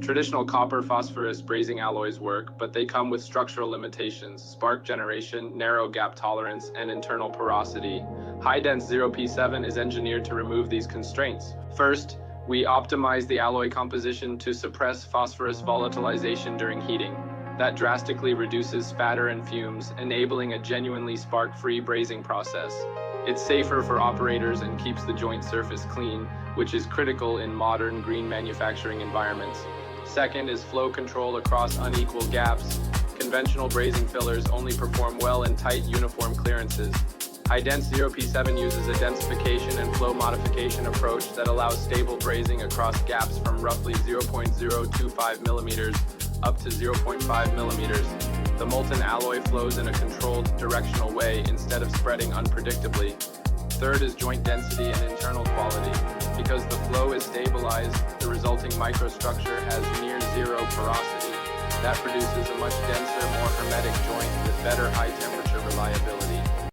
Traditional copper phosphorus brazing alloys work, but they come with structural limitations: spark generation, narrow gap tolerance, and internal porosity. HiDense 0P7 is engineered to remove these constraints. First, we optimize the alloy composition to suppress phosphorus volatilization during heating. That drastically reduces spatter and fumes, enabling a genuinely spark-free brazing process. It's safer for operators and keeps the joint surface clean, which is critical in modern green manufacturing environments. Second is flow control across unequal gaps. Conventional brazing fillers only perform well in tight, uniform clearances. HiDense 0P7 uses a densification and flow modification approach that allows stable brazing across gaps from roughly 0.025 millimeters up to 0.5 millimeters. The molten alloy flows in a controlled, directional way instead of spreading unpredictably. Third is joint density and internal quality. Because the flow is stabilized, the resulting microstructure has near zero porosity. That produces a much denser, more hermetic joint with better high temperature